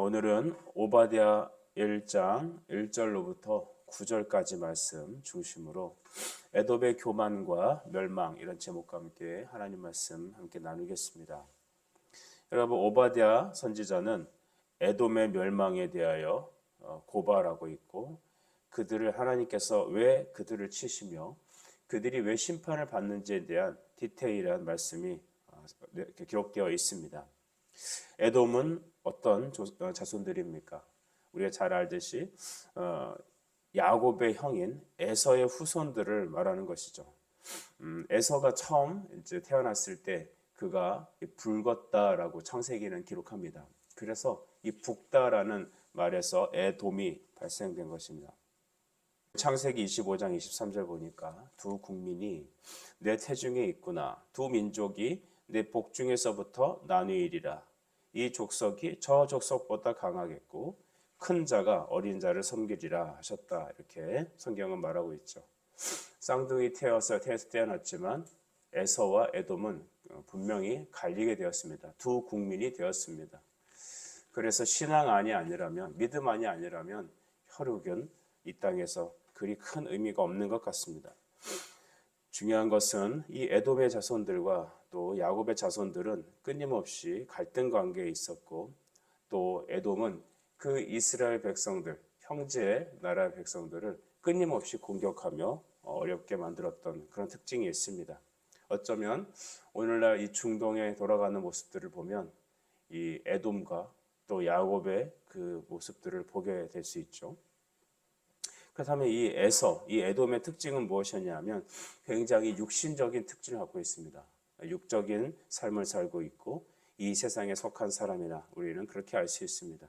오늘은 오바댜 1장 1절로부터 9절까지 말씀 중심으로 에돔의 교만과 멸망 이런 제목과 함께 하나님 말씀 함께 나누겠습니다. 여러분, 오바댜 선지자는 에돔의 멸망에 대하여 고발하고 있고, 그들을 하나님께서 왜 그들을 치시며 그들이 왜 심판을 받는지에 대한 디테일한 말씀이 기록되어 있습니다. 에돔은 어떤 자손들입니까? 우리가 잘 알듯이 야곱의 형인 에서의 후손들을 말하는 것이죠. 에서가 처음 이제 태어났을 때 그가 붉었다라고 창세기는 기록합니다. 그래서 이 붉다라는 말에서 에돔이 발생된 것입니다. 창세기 25장 23절 보니까 두 국민이 내 태중에 있구나, 두 민족이 내 복중에서부터 나뉘리라. 이 족속이 저 족속보다 강하겠고 큰 자가 어린 자를 섬기리라 하셨다. 이렇게 성경은 말하고 있죠. 쌍둥이 태어났지만 에서와 에돔은 분명히 갈리게 되었습니다. 두 국민이 되었습니다. 그래서 신앙 안이 아니라면, 믿음 안이 아니라면 혈육은 이 땅에서 그리 큰 의미가 없는 것 같습니다. 중요한 것은 이 에돔의 자손들과 또 야곱의 자손들은 끊임없이 갈등 관계에 있었고, 또 에돔은 그 이스라엘 백성들, 형제의 나라의 백성들을 끊임없이 공격하며 어렵게 만들었던 그런 특징이 있습니다. 어쩌면 오늘날 이 중동에 돌아가는 모습들을 보면 이 에돔과 또 야곱의 그 모습들을 보게 될 수 있죠. 그렇다면 이 에돔의 특징은 무엇이냐면 굉장히 육신적인 특징을 갖고 있습니다. 육적인 삶을 살고 있고 이 세상에 속한 사람이라 우리는 그렇게 알 수 있습니다.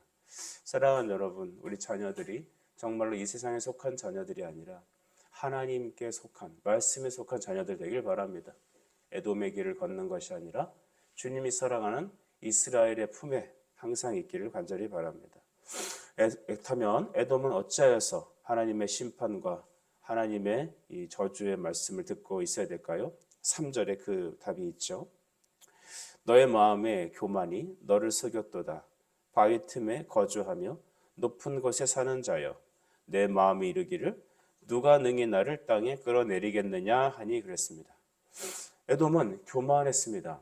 사랑하는 여러분, 우리 자녀들이 정말로 이 세상에 속한 자녀들이 아니라 하나님께 속한, 말씀에 속한 자녀들 되길 바랍니다. 에돔의 길을 걷는 것이 아니라 주님이 사랑하는 이스라엘의 품에 항상 있기를 간절히 바랍니다. 그렇다면 에돔은 어찌하여서 하나님의 심판과 하나님의 이 저주의 말씀을 듣고 있어야 될까요? 3절에 그 답이 있죠. 너의 마음에 교만이 너를 속였도다. 바위 틈에 거주하며 높은 곳에 사는 자여, 내 마음이 이르기를 누가 능히 나를 땅에 끌어내리겠느냐 하니 그랬습니다. 에돔은 교만했습니다.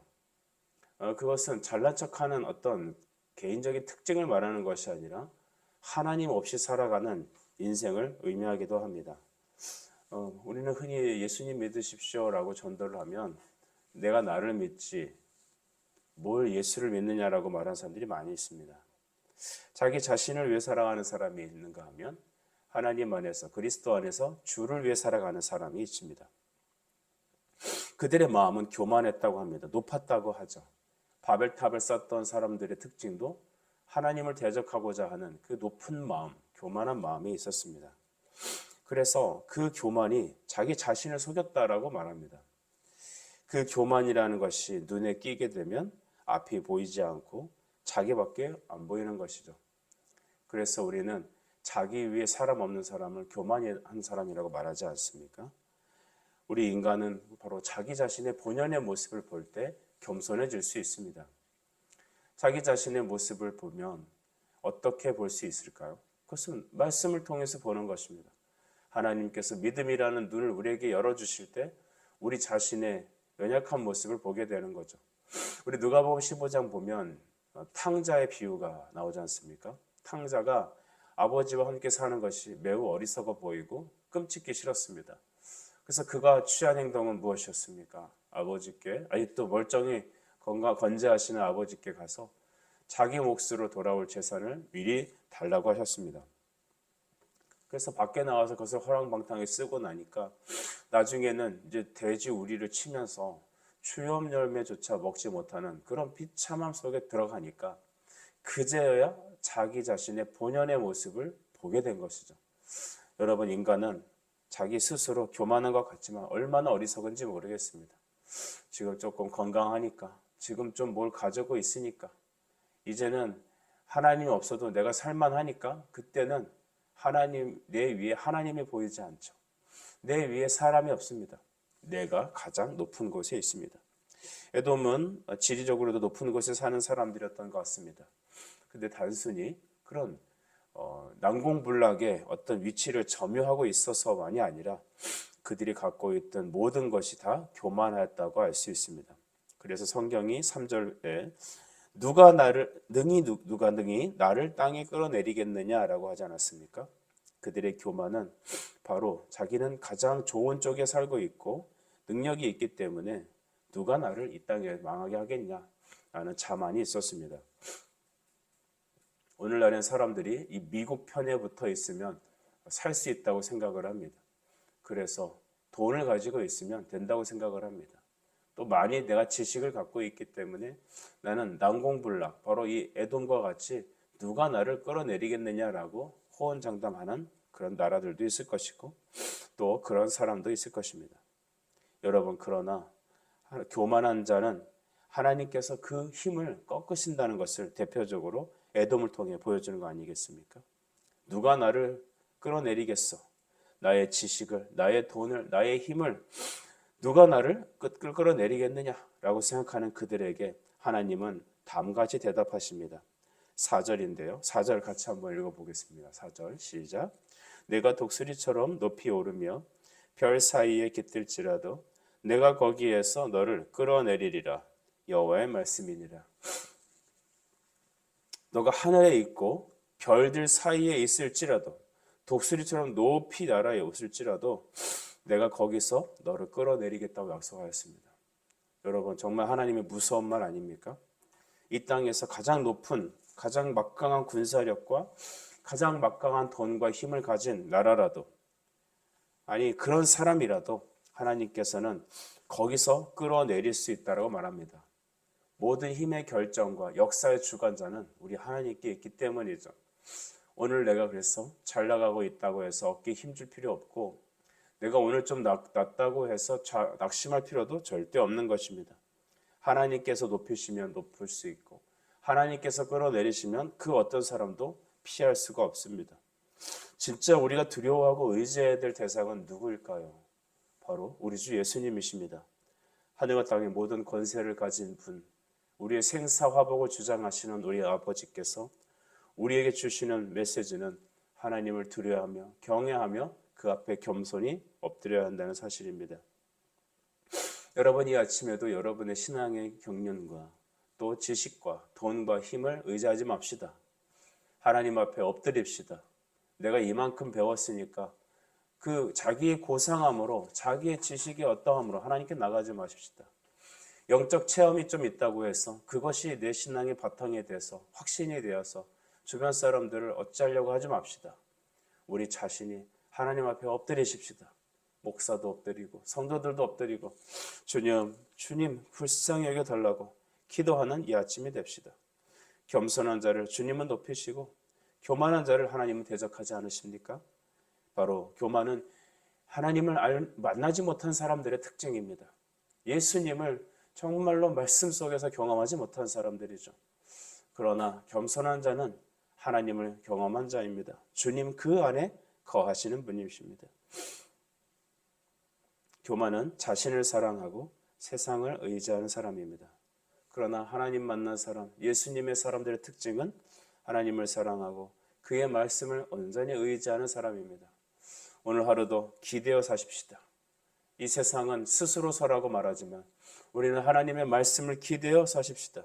그것은 잘난 척하는 어떤 개인적인 특징을 말하는 것이 아니라 하나님 없이 살아가는 인생을 의미하기도 합니다. 우리는 흔히 예수님 믿으십시오라고 전도를 하면 내가 나를 믿지 뭘 예수를 믿느냐라고 말하는 사람들이 많이 있습니다. 자기 자신을 위해 살아가는 사람이 있는가 하면 하나님 안에서, 그리스도 안에서 주를 위해 살아가는 사람이 있습니다. 그들의 마음은 교만했다고 합니다. 높았다고 하죠. 바벨탑을 쌓던 사람들의 특징도 하나님을 대적하고자 하는 그 높은 마음, 교만한 마음이 있었습니다. 그래서 그 교만이 자기 자신을 속였다라고 말합니다. 그 교만이라는 것이 눈에 띄게 되면 앞이 보이지 않고 자기밖에 안 보이는 것이죠. 그래서 우리는 자기 위에 사람 없는 사람을 교만한 사람이라고 말하지 않습니까? 우리 인간은 바로 자기 자신의 본연의 모습을 볼 때 겸손해질 수 있습니다. 자기 자신의 모습을 보면 어떻게 볼 수 있을까요? 그것은 말씀을 통해서 보는 것입니다. 하나님께서 믿음이라는 눈을 우리에게 열어주실 때 우리 자신의 연약한 모습을 보게 되는 거죠. 우리 누가복음 15장 보면 탕자의 비유가 나오지 않습니까? 탕자가 아버지와 함께 사는 것이 매우 어리석어 보이고 끔찍히 싫었습니다. 그래서 그가 취한 행동은 무엇이었습니까? 또 멀쩡히 건재하시는 아버지께 가서 자기 몫으로 돌아올 재산을 미리 달라고 하셨습니다. 그래서 밖에 나와서 그것을 허랑방탕하게 쓰고 나니까 나중에는 이제 돼지 우리를 치면서 추염 열매조차 먹지 못하는 그런 비참함 속에 들어가니까 그제야 자기 자신의 본연의 모습을 보게 된 것이죠. 여러분, 인간은 자기 스스로 교만한 것 같지만 얼마나 어리석은지 모르겠습니다. 지금 조금 건강하니까, 지금 좀 뭘 가지고 있으니까, 이제는 하나님이 없어도 내가 살만하니까 그때는 내 위에 하나님이 보이지 않죠. 내 위에 사람이 없습니다. 내가 가장 높은 곳에 있습니다. 에돔은 지리적으로도 높은 곳에 사는 사람들이었던 것 같습니다. 근데 단순히 그런 난공불락의 어떤 위치를 점유하고 있어서만이 아니라 그들이 갖고 있던 모든 것이 다 교만하였다고 알 수 있습니다. 그래서 성경이 3절에 누가 능히 나를 땅에 끌어내리겠느냐라고 하지 않았습니까? 그들의 교만은 바로 자기는 가장 좋은 쪽에 살고 있고 능력이 있기 때문에 누가 나를 이 땅에 망하게 하겠냐라는 자만이 있었습니다. 오늘날엔 사람들이 이 미국 편에 붙어 있으면 살 수 있다고 생각을 합니다. 그래서 돈을 가지고 있으면 된다고 생각을 합니다. 또 많이 내가 지식을 갖고 있기 때문에 나는 난공불락, 바로 이 에돔과 같이 누가 나를 끌어내리겠느냐라고 호언장담하는 그런 나라들도 있을 것이고 또 그런 사람도 있을 것입니다. 여러분, 그러나 교만한 자는 하나님께서 그 힘을 꺾으신다는 것을 대표적으로 에돔을 통해 보여주는 거 아니겠습니까? 누가 나를 끌어내리겠어? 나의 지식을, 나의 돈을, 나의 힘을 누가 나를 끌어내리겠느냐라고 생각하는 그들에게 하나님은 다음같이 대답하십니다. 4절인데요. 4절 같이 한번 읽어보겠습니다. 4절 시작. 내가 독수리처럼 높이 오르며 별 사이에 깃들지라도 내가 거기에서 너를 끌어내리리라. 여호와의 말씀이니라. 너가 하늘에 있고 별들 사이에 있을지라도 독수리처럼 높이 날아에 있을지라도 내가 거기서 너를 끌어내리겠다고 약속하였습니다. 여러분, 정말 하나님의 무서운 말 아닙니까? 이 땅에서 가장 높은, 가장 막강한 군사력과 가장 막강한 돈과 힘을 가진 나라라도, 아니 그런 사람이라도 하나님께서는 거기서 끌어내릴 수 있다고 말합니다. 모든 힘의 결정과 역사의 주관자는 우리 하나님께 있기 때문이죠. 오늘 내가 그래서 잘 나가고 있다고 해서 어깨에 힘줄 필요 없고, 내가 오늘 좀 낫다고 해서 낙심할 필요도 절대 없는 것입니다. 하나님께서 높이시면 높을 수 있고 하나님께서 끌어내리시면 그 어떤 사람도 피할 수가 없습니다. 진짜 우리가 두려워하고 의지해야 될 대상은 누구일까요? 바로 우리 주 예수님이십니다. 하늘과 땅의 모든 권세를 가진 분, 우리의 생사화복을 주장하시는 우리 아버지께서 우리에게 주시는 메시지는 하나님을 두려워하며 경외하며 그 앞에 겸손히 엎드려야 한다는 사실입니다. 여러분, 이 아침에도 여러분의 신앙의 경륜과 또 지식과 돈과 힘을 의지하지 맙시다. 하나님 앞에 엎드립시다. 내가 이만큼 배웠으니까 그 자기의 고상함으로, 자기의 지식의 어떠함으로 하나님께 나가지 마십시다. 영적 체험이 좀 있다고 해서 그것이 내 신앙의 바탕이 돼서 확신이 되어서 주변 사람들을 어찌하려고 하지 맙시다. 우리 자신이 하나님 앞에 엎드리십시다. 목사도 엎드리고 성도들도 엎드리고 주님 불쌍히 여겨달라고 기도하는 이 아침이 됩시다. 겸손한 자를 주님은 높이시고 교만한 자를 하나님은 대적하지 않으십니까? 바로 교만은 하나님을 만나지 못한 사람들의 특징입니다. 예수님을 정말로 말씀 속에서 경험하지 못한 사람들이죠. 그러나 겸손한 자는 하나님을 경험한 자입니다. 주님 그 안에 거하시는 분이십니다. 교만은 자신을 사랑하고 세상을 의지하는 사람입니다. 그러나 하나님 만난 사람, 예수님의 사람들의 특징은 하나님을 사랑하고 그의 말씀을 온전히 의지하는 사람입니다. 오늘 하루도 기대어 사십시다. 이 세상은 스스로 서라고 말하지만 우리는 하나님의 말씀을 기대어 사십시다.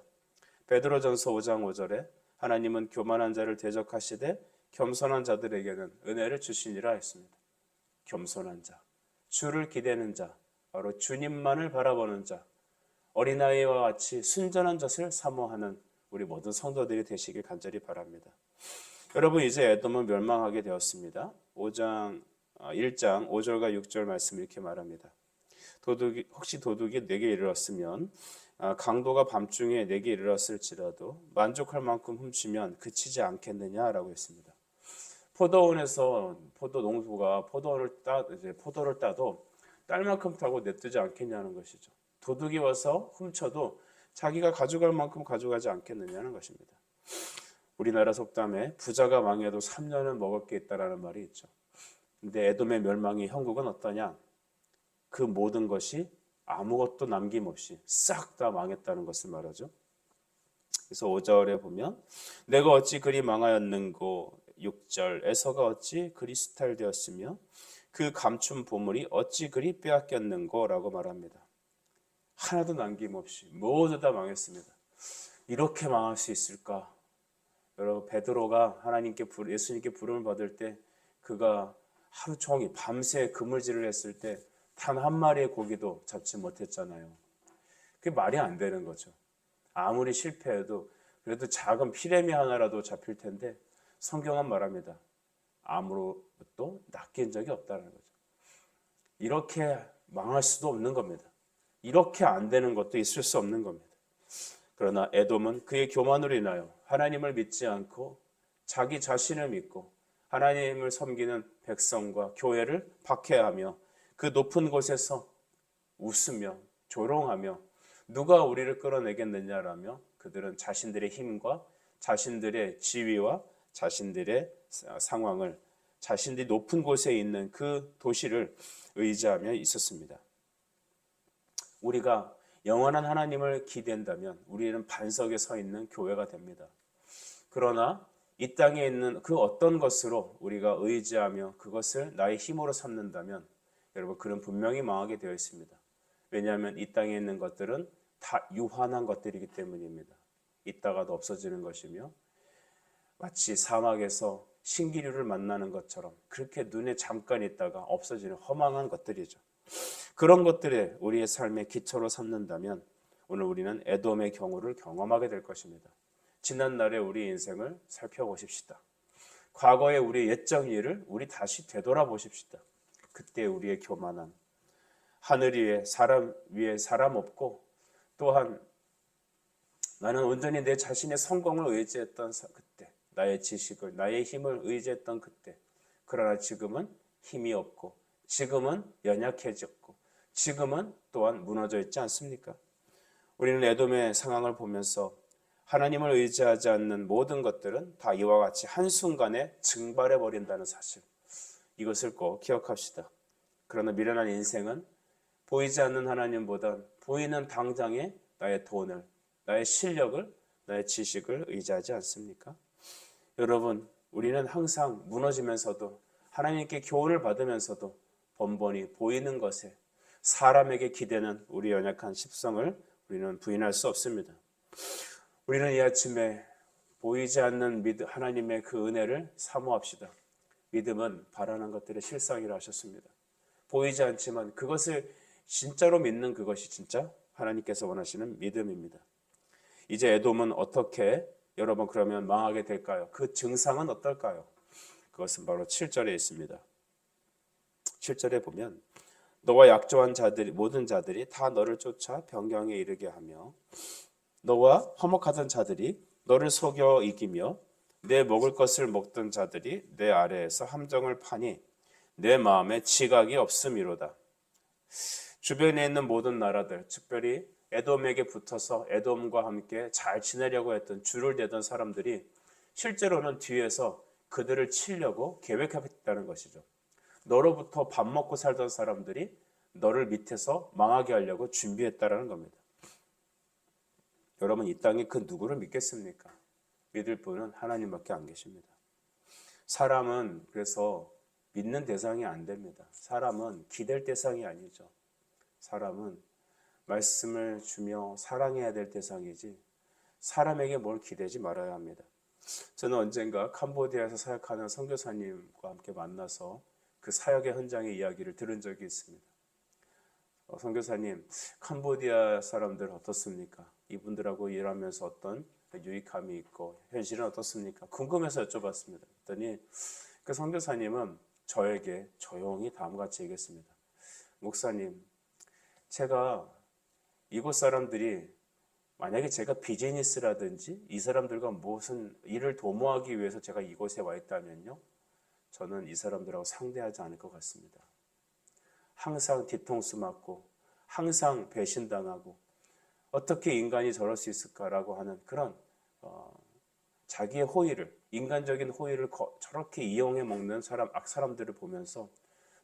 베드로전서 5장 5절에 하나님은 교만한 자를 대적하시되 겸손한 자들에게는 은혜를 주시니라 했습니다. 겸손한 자, 주를 기대는 자, 바로 주님만을 바라보는 자, 어린아이와 같이 순전한 젖을 사모하는 우리 모든 성도들이 되시길 간절히 바랍니다. 여러분, 이제 에돔은 멸망하게 되었습니다. 1장 5절과 6절 말씀 이렇게 말합니다. 혹시 도둑이 내게 이르렀으면 강도가 밤중에 내게 이르렀을지라도 만족할 만큼 훔치면 그치지 않겠느냐라고 했습니다. 포도원에서 포도농부가 포도를 따도 딸만큼 따고 내두지 않겠냐는 것이죠. 도둑이 와서 훔쳐도 자기가 가져갈 만큼 가져가지 않겠느냐는 것입니다. 우리나라 속담에 부자가 망해도 3년은 먹을 게 있다라는 말이 있죠. 근데 에돔의 멸망의 형국은 어떠냐? 그 모든 것이 아무것도 남김없이 싹 다 망했다는 것을 말하죠. 그래서 5절에 보면 내가 어찌 그리 망하였는고 6절 에서가 어찌 그리 수탈되었으며 그 감춘 보물이 어찌 그리 빼앗겼는고 라고 말합니다. 하나도 남김없이 모두 다 망했습니다. 이렇게 망할 수 있을까? 여러분, 베드로가 예수님께 부름을 받을 때 그가 하루 종일 밤새 그물질을 했을 때 단 한 마리의 고기도 잡지 못했잖아요. 그게 말이 안 되는 거죠. 아무리 실패해도 그래도 작은 피레미 하나라도 잡힐 텐데 성경은 말합니다. 아무것도 낚인 적이 없다는 거죠. 이렇게 망할 수도 없는 겁니다. 이렇게 안 되는 것도 있을 수 없는 겁니다. 그러나 에돔은 그의 교만으로 인하여 하나님을 믿지 않고 자기 자신을 믿고 하나님을 섬기는 백성과 교회를 박해하며 그 높은 곳에서 웃으며 조롱하며 누가 우리를 끌어내겠느냐라며 그들은 자신들의 힘과 자신들의 지위와 자신들의 상황을 자신들이 높은 곳에 있는 그 도시를 의지하며 있었습니다. 우리가 영원한 하나님을 기댄다면 우리는 반석에 서 있는 교회가 됩니다. 그러나 이 땅에 있는 그 어떤 것으로 우리가 의지하며 그것을 나의 힘으로 삼는다면 여러분, 그는 분명히 망하게 되어 있습니다. 왜냐하면 이 땅에 있는 것들은 다 유한한 것들이기 때문입니다. 있다가도 없어지는 것이며 마치 사막에서 신기류를 만나는 것처럼 그렇게 눈에 잠깐 있다가 없어지는 허망한 것들이죠. 그런 것들에 우리의 삶의 기초로 삼는다면 오늘 우리는 에돔의 경우를 경험하게 될 것입니다. 지난날의 우리 인생을 살펴보십시다. 과거의 우리의 옛적 일을 우리 다시 되돌아보십시다. 그때 우리의 교만함, 하늘 위에 사람 없고 또한 나는 온전히 내 자신의 성공을 의지했던 그때, 나의 지식을, 나의 힘을 의지했던 그때, 그러나 지금은 힘이 없고 지금은 연약해졌고 지금은 또한 무너져 있지 않습니까? 우리는 에돔의 상황을 보면서 하나님을 의지하지 않는 모든 것들은 다 이와 같이 한순간에 증발해 버린다는 사실, 이것을 꼭 기억합시다. 그러나 미련한 인생은 보이지 않는 하나님보다 보이는 당장에 나의 돈을, 나의 실력을, 나의 지식을 의지하지 않습니까? 여러분, 우리는 항상 무너지면서도 하나님께 교훈을 받으면서도 번번이 보이는 것에 사람에게 기대는 우리 연약한 십성을 우리는 부인할 수 없습니다. 우리는 이 아침에 보이지 않는 하나님의 그 은혜를 사모합시다. 믿음은 바라는 것들의 실상이라 하셨습니다. 보이지 않지만 그것을 진짜로 믿는 그것이 진짜 하나님께서 원하시는 믿음입니다. 이제 에돔은 어떻게 여러분 그러면 망하게 될까요? 그 증상은 어떨까요? 그것은 바로 7절에 있습니다. 7절에 보면 너와 약조한 자들이 모든 자들이 다 너를 쫓아 변경에 이르게 하며 너와 화목하던 자들이 너를 속여 이기며 내 먹을 것을 먹던 자들이 내 아래에서 함정을 파니 내 마음에 지각이 없음이로다. 주변에 있는 모든 나라들, 특별히 에돔에게 붙어서 에돔과 함께 잘 지내려고 했던 줄을 대던 사람들이 실제로는 뒤에서 그들을 치려고 계획했다는 것이죠. 너로부터 밥 먹고 살던 사람들이 너를 밑에서 망하게 하려고 준비했다라는 겁니다. 여러분, 이 땅에 그 누구를 믿겠습니까? 믿을 분은 하나님밖에 안 계십니다. 사람은 그래서 믿는 대상이 안 됩니다. 사람은 기댈 대상이 아니죠. 사람은 말씀을 주며 사랑해야 될 대상이지 사람에게 뭘 기대지 말아야 합니다. 저는 언젠가 캄보디아에서 사역하는 선교사님과 함께 만나서 그 사역의 현장의 이야기를 들은 적이 있습니다. 선교사님, 캄보디아 사람들 어떻습니까? 이분들하고 일하면서 어떤 유익함이 있고 현실은 어떻습니까? 궁금해서 여쭤봤습니다. 그랬더니 그 선교사님은 저에게 조용히 다음과 같이 얘기했습니다. 목사님, 제가 이곳 사람들이 만약에 제가 비즈니스라든지 이 사람들과 무슨 일을 도모하기 위해서 제가 이곳에 와 있다면요, 저는 이 사람들하고 상대하지 않을 것 같습니다. 항상 뒤통수 맞고 항상 배신당하고 어떻게 인간이 저럴 수 있을까라고 하는 그런 자기의 호의를, 인간적인 호의를 저렇게 이용해 먹는 악사람들을 보면서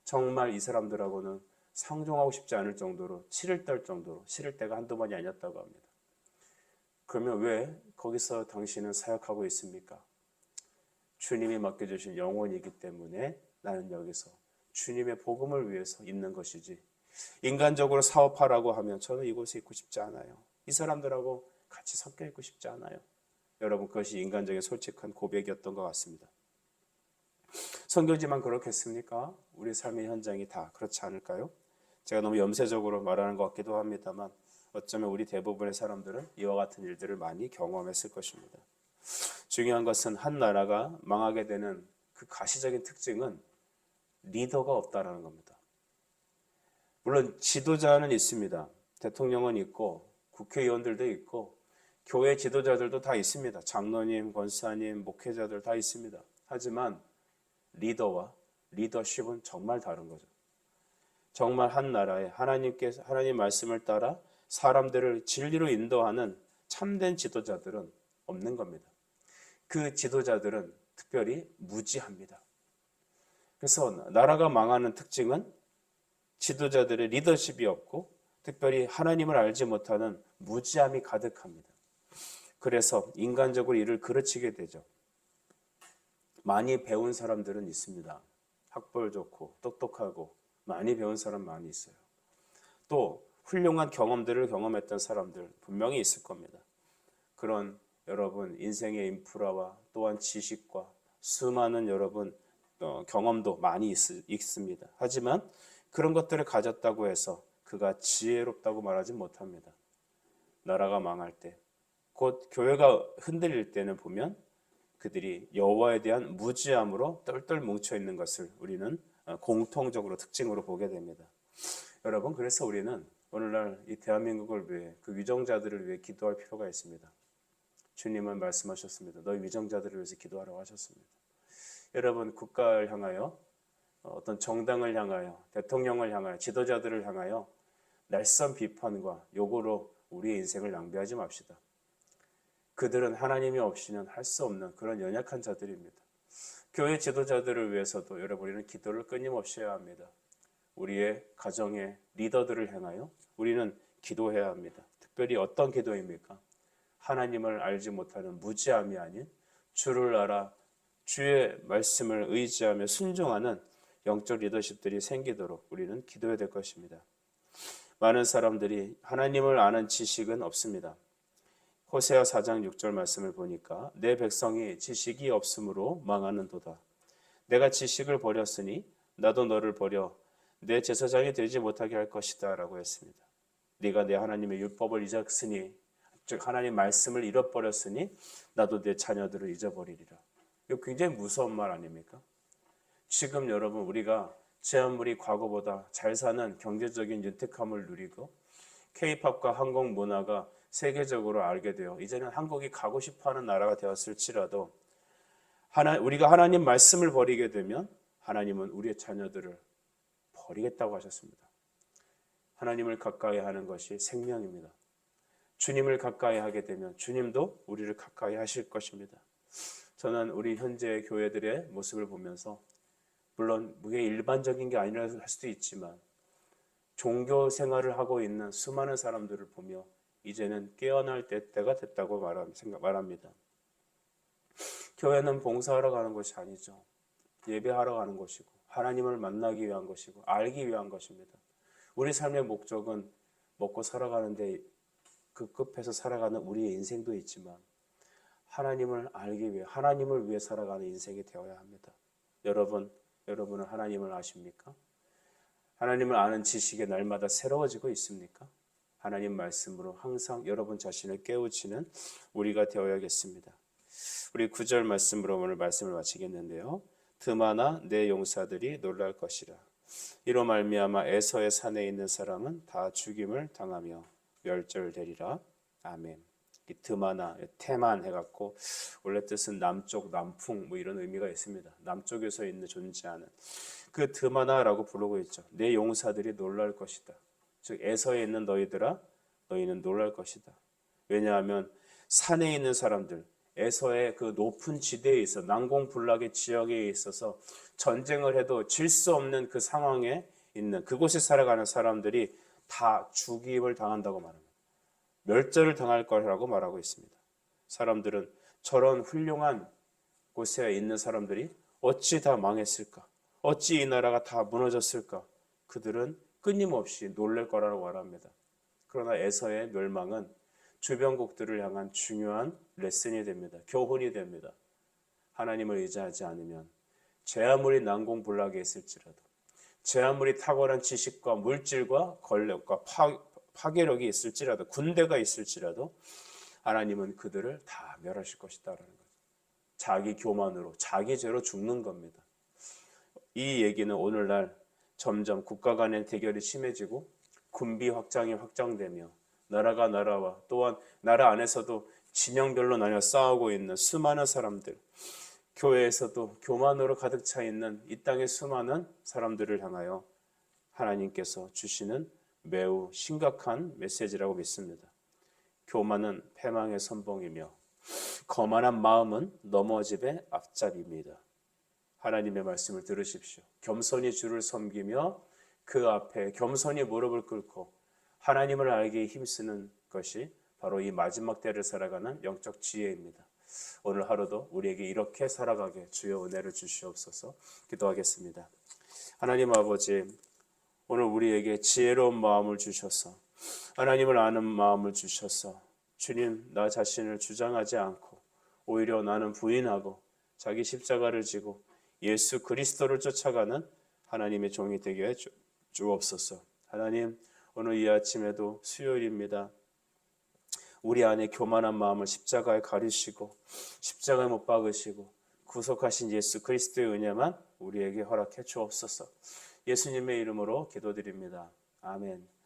정말 이 사람들하고는 상종하고 싶지 않을 정도로 치를 떨 정도로, 싫을 때가 한두 번이 아니었다고 합니다. 그러면 왜 거기서 당신은 사역하고 있습니까? 주님이 맡겨주신 영혼이기 때문에 나는 여기서 주님의 복음을 위해서 있는 것이지, 인간적으로 사업하라고 하면 저는 이곳에 있고 싶지 않아요. 이 사람들하고 같이 섞여 있고 싶지 않아요. 여러분, 그것이 인간적인 솔직한 고백이었던 것 같습니다. 선교지만 그렇겠습니까? 우리 삶의 현장이 다 그렇지 않을까요? 제가 너무 염세적으로 말하는 것 같기도 합니다만, 어쩌면 우리 대부분의 사람들은 이와 같은 일들을 많이 경험했을 것입니다. 중요한 것은 한 나라가 망하게 되는 그 가시적인 특징은 리더가 없다라는 겁니다. 물론 지도자는 있습니다. 대통령은 있고 국회의원들도 있고 교회 지도자들도 다 있습니다. 장로님, 권사님, 목회자들 다 있습니다. 하지만 리더와 리더십은 정말 다른 거죠. 정말 한 나라에 하나님 말씀을 따라 사람들을 진리로 인도하는 참된 지도자들은 없는 겁니다. 그 지도자들은 특별히 무지합니다. 그래서 나라가 망하는 특징은 지도자들의 리더십이 없고 특별히 하나님을 알지 못하는 무지함이 가득합니다. 그래서 인간적으로 이를 그르치게 되죠. 많이 배운 사람들은 있습니다. 학벌 좋고 똑똑하고 많이 배운 사람 많이 있어요. 또 훌륭한 경험들을 경험했던 사람들 분명히 있을 겁니다. 그런 여러분 인생의 인프라와 또한 지식과 수많은 여러분 경험도 많이 있습니다. 하지만 그런 것들을 가졌다고 해서 그가 지혜롭다고 말하지 못합니다. 나라가 망할 때, 곧 교회가 흔들릴 때는 보면 그들이 여호와에 대한 무지함으로 똘똘 뭉쳐있는 것을 우리는 공통적으로 특징으로 보게 됩니다. 여러분, 그래서 우리는 오늘날 이 대한민국을 위해 그 위정자들을 위해 기도할 필요가 있습니다. 주님은 말씀하셨습니다. 너희 위정자들을 위해서 기도하라고 하셨습니다. 여러분, 국가를 향하여 어떤 정당을 향하여 대통령을 향하여 지도자들을 향하여 날선 비판과 요구로 우리의 인생을 낭비하지 맙시다. 그들은 하나님이 없이는 할 수 없는 그런 연약한 자들입니다. 교회 지도자들을 위해서도 여러분 우리는 기도를 끊임없이 해야 합니다. 우리의 가정의 리더들을 향하여 우리는 기도해야 합니다. 특별히 어떤 기도입니까? 하나님을 알지 못하는 무지함이 아닌 주를 알아 주의 말씀을 의지하며 순종하는 영적 리더십들이 생기도록 우리는 기도해야 될 것입니다. 많은 사람들이 하나님을 아는 지식은 없습니다. 호세아 4장 6절 말씀을 보니까 내 백성이 지식이 없으므로 망하는도다. 내가 지식을 버렸으니 나도 너를 버려 내 제사장이 되지 못하게 할 것이다 라고 했습니다. 네가 내 하나님의 율법을 잊었으니, 즉 하나님 말씀을 잃어버렸으니 나도 내 자녀들을 잊어버리리라. 이거 굉장히 무서운 말 아닙니까? 지금 여러분 우리가 제 아무리 과거보다 잘 사는 경제적인 윤택함을 누리고 K-팝과 한국 문화가 세계적으로 알게 되어 이제는 한국이 가고 싶어하는 나라가 되었을지라도 우리가 하나님 말씀을 버리게 되면 하나님은 우리의 자녀들을 버리겠다고 하셨습니다. 하나님을 가까이 하는 것이 생명입니다. 주님을 가까이 하게 되면 주님도 우리를 가까이 하실 것입니다. 저는 우리 현재 교회들의 모습을 보면서 물론 그게 일반적인 게 아니라 할 수도 있지만 종교 생활을 하고 있는 수많은 사람들을 보며 이제는 깨어날 때가 됐다고 말합니다. 교회는 봉사하러 가는 것이 아니죠. 예배하러 가는 것이고 하나님을 만나기 위한 것이고 알기 위한 것입니다. 우리 삶의 목적은 먹고 살아가는데 급급해서 살아가는 우리의 인생도 있지만 하나님을 알기 위해 하나님을 위해 살아가는 인생이 되어야 합니다. 여러분은 하나님을 아십니까? 하나님을 아는 지식이 날마다 새로워지고 있습니까? 하나님 말씀으로 항상 여러분 자신을 깨우치는 우리가 되어야겠습니다. 우리 9절 말씀으로 오늘 말씀을 마치겠는데요. 드마나 내 용사들이 놀랄 것이라. 이로 말미암아 에서의 산에 있는 사람은 다 죽임을 당하며 멸절되리라. 아멘. 이 드마나 테만 해갖고 원래 뜻은 남쪽, 남풍 뭐 이런 의미가 있습니다. 남쪽에서 있는 존재하는 그 드마나라고 부르고 있죠. 내 용사들이 놀랄 것이다. 즉 에서에 있는 너희들아 너희는 놀랄 것이다. 왜냐하면 산에 있는 사람들, 에서의 그 높은 지대에 있어 난공불락의 지역에 있어서 전쟁을 해도 질 수 없는 그 상황에 있는 그곳에 살아가는 사람들이 다 죽임을 당한다고 말합니다. 멸절을 당할 거라고 말하고 있습니다. 사람들은 저런 훌륭한 곳에 있는 사람들이 어찌 다 망했을까? 어찌 이 나라가 다 무너졌을까? 그들은 끊임없이 놀랄 거라고 말합니다. 그러나 에서의 멸망은 주변국들을 향한 중요한 레슨이 됩니다. 교훈이 됩니다. 하나님을 의지하지 않으면 제 아무리 난공불락에 있을지라도, 제 아무리 탁월한 지식과 물질과 권력과 파괴력이 있을지라도, 군대가 있을지라도 하나님은 그들을 다 멸하실 것이다라는 거죠. 자기 교만으로, 자기 죄로 죽는 겁니다. 이 얘기는 오늘날 점점 국가 간의 대결이 심해지고 군비 확장이 확장되며 나라가 나라와 또한 나라 안에서도 진영별로 나뉘어 싸우고 있는 수많은 사람들, 교회에서도 교만으로 가득 차 있는 이 땅의 수많은 사람들을 향하여 하나님께서 주시는 매우 심각한 메시지라고 믿습니다. 교만은 패망의 선봉이며 거만한 마음은 넘어짐의 앞잡이입니다. 하나님의 말씀을 들으십시오. 겸손히 주를 섬기며 그 앞에 겸손히 무릎을 꿇고 하나님을 알기에 힘쓰는 것이 바로 이 마지막 때를 살아가는 영적 지혜입니다. 오늘 하루도 우리에게 이렇게 살아가게 주여 은혜를 주시옵소서. 기도하겠습니다. 하나님 아버지, 오늘 우리에게 지혜로운 마음을 주셔서 하나님을 아는 마음을 주셔서 주님, 나 자신을 주장하지 않고 오히려 나는 부인하고 자기 십자가를 지고 예수 그리스도를 쫓아가는 하나님의 종이 되게 해 주옵소서. 하나님, 오늘 이 아침에도 수요일입니다. 우리 안에 교만한 마음을 십자가에 가리시고 십자가에 못 박으시고 구속하신 예수 그리스도의 은혜만 우리에게 허락해 주옵소서. 예수님의 이름으로 기도드립니다. 아멘.